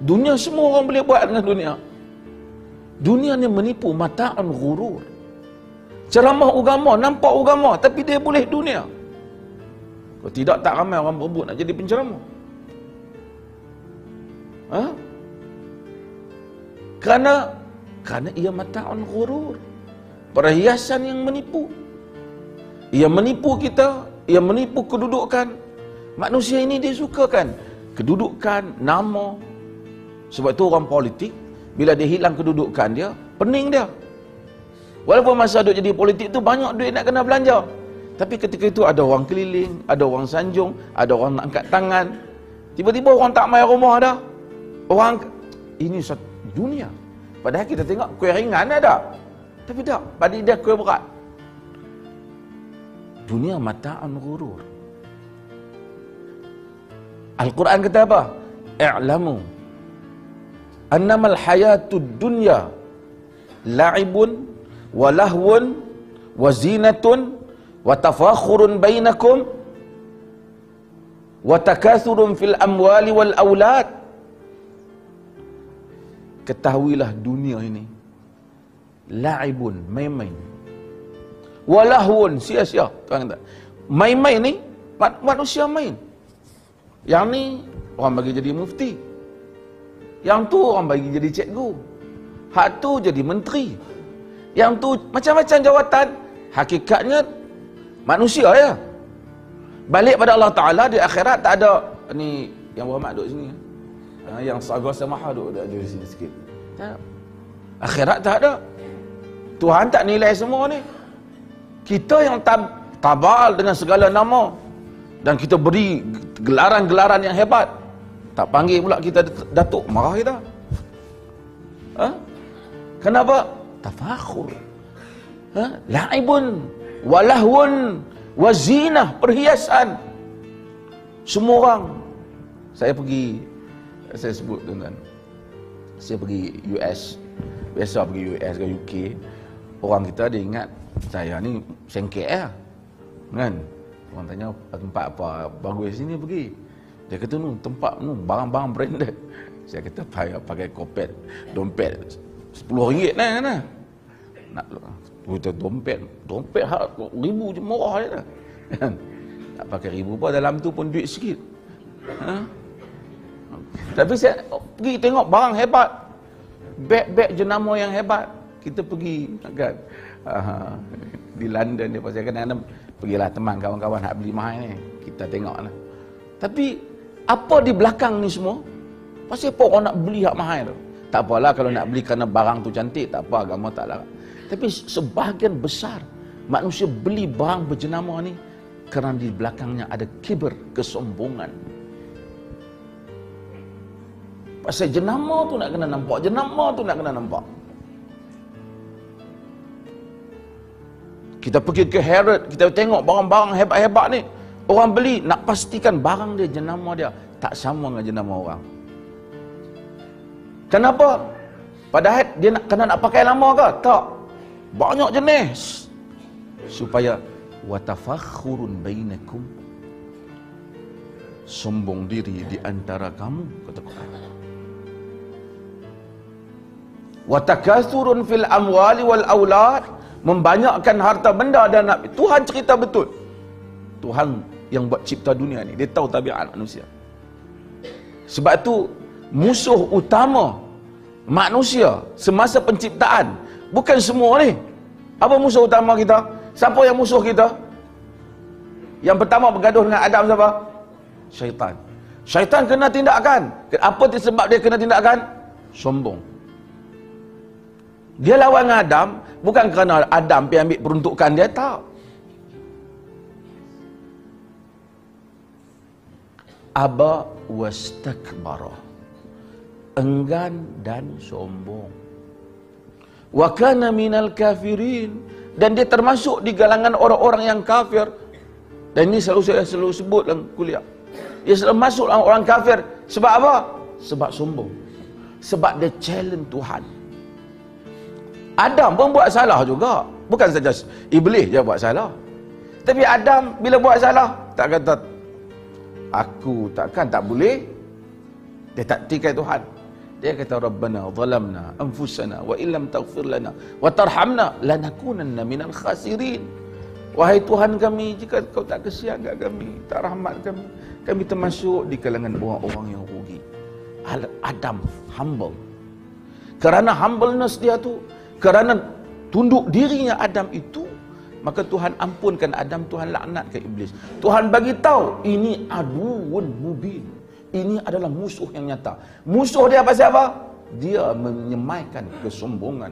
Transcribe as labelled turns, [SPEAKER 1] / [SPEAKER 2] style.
[SPEAKER 1] Dunia semua orang boleh buat dengan dunia. Dunia ni menipu, mata'un ghurur. Ceramah agama, nampak agama, tapi dia boleh dunia. Kalau tidak, tak ramai orang berebut nak jadi penceramah. Ha? Kerana ia mata'un ghurur. Perhiasan yang menipu. Ia menipu kita, ia menipu kedudukan. Manusia ini dia sukakan kedudukan, nama. Sebab tu orang politik, bila dia hilang kedudukan dia, pening dia. Walaupun masa duk jadi politik tu banyak duit nak kena belanja. Tapi ketika itu ada orang keliling, ada orang sanjung, ada orang nak angkat tangan. Tiba-tiba orang tak mai rumah dah. Orang, ini satu dunia. Padahal kita tengok kuih ringan ada. Tapi tak, pada dia kuih berat. Dunia mata'un ghurur. Al-Quran kata apa? I'lamu annamal hayatud dunya la'ibun wa lahwun wa zinatun wa tafakhurun bainakum wa takathurun fil amwali wal aulad. Ketahuilah dunia ini la'ibun, main-main, wa lahwun, sia-sia. Tuan kata main-main ni manusia main. Yang ni orang bagi jadi mufti, yang tu orang bagi jadi cikgu, hak tu jadi menteri, yang tu macam-macam jawatan. Hakikatnya manusia ya. Balik pada Allah Ta'ala, di akhirat tak ada. Ni yang berhormat duduk sini, yang sagar samaha duduk di sini sikit. Tak. Akhirat tak ada. Tuhan tak nilai semua ni. Kita yang tabal dengan segala nama, dan kita beri gelaran-gelaran yang hebat, tak panggil pula kita datuk, marah kita. Ha? Kenapa? Tafakhur. Ha? La'ibun walahwun wazinah, perhiasan. Semua orang, saya sebut tuan-tuan, saya pergi US, biasa pergi US ke UK, orang kita dia ingat saya ni sengkek lah, kan? Orang tanya tempat apa bagus sini pergi. Dia kata nu tempat nu barang-barang branded. Saya kata pakai kopet, dompet RM10 nah. Nak kita dompet RM1,000 je murah je dah. Kan? Tak pakai RM1,000 pun dalam tu pun duit sikit. Ha? Tapi saya pergi tengok barang hebat. Beg-beg jenama yang hebat. Kita pergi kan. Di London dia pasal kadang-kadang pergilah teman kawan-kawan nak beli mahal ni, kita tengoklah. Tapi apa di belakang ni semua? Pasal apa orang nak beli hak mahal tu? Tak apalah kalau nak beli kerana barang tu cantik, tak apa, agama tak larang. Tapi sebahagian besar manusia beli barang berjenama ni kerana di belakangnya ada kibir, kesombongan. Pasal jenama tu nak kena nampak, jenama tu nak kena nampak. Kita pergi ke Harrods, kita tengok barang-barang hebat-hebat ni. Orang beli, nak pastikan barang dia, jenama dia tak sama dengan jenama orang. Kenapa? Padahal dia nak pakai lama ke? Tak. Banyak jenis. Supaya watafakhurun bainakum, sombong diri di antara kamu, kata Quran. Watakathurun fil amwali wal aulad, membanyakkan harta benda dan nak. Tuhan cerita betul. Tuhan yang buat cipta dunia ni, dia tahu tabiat manusia. Sebab tu musuh utama manusia semasa penciptaan bukan semua ni. Apa musuh utama kita? Siapa yang musuh kita? Yang pertama bergaduh dengan Adam siapa? Syaitan. Syaitan kena tindakan. Apa sebab dia kena tindakan? Sombong. Dia lawan dengan Adam bukan kerana Adam pergi ambil peruntukan dia, tak. Aba wastakbara, enggan dan sombong. Wa kana minal kafirin, dan dia termasuk di kalangan orang-orang yang kafir. Dan ini saya selalu sebut dalam kuliah. Dia selalu masuk dalam orang kafir. Sebab apa? Sebab sombong. Sebab dia challenge Tuhan. Adam pun buat salah juga. Bukan saja iblis je buat salah. Tapi Adam bila buat salah, tak kata aku takkan tak boleh. Dia tak tikai Tuhan. Dia kata, Rabbana zalamna anfusana wa illam taghfir lana wa tarhamna lanakunanna minal khasirin. Wahai Tuhan kami, jika kau tak kasihan kat kami, tak rahmat kami termasuk di kalangan orang-orang yang rugi. Adam humble. Kerana humbleness dia tu, kerana tunduk dirinya Adam itu, maka Tuhan ampunkan Adam, Tuhan laknatkan iblis. Tuhan bagi tahu ini aduun mubin. Ini adalah musuh yang nyata. Musuh dia pasal apa? Dia menyemaikan kesombongan.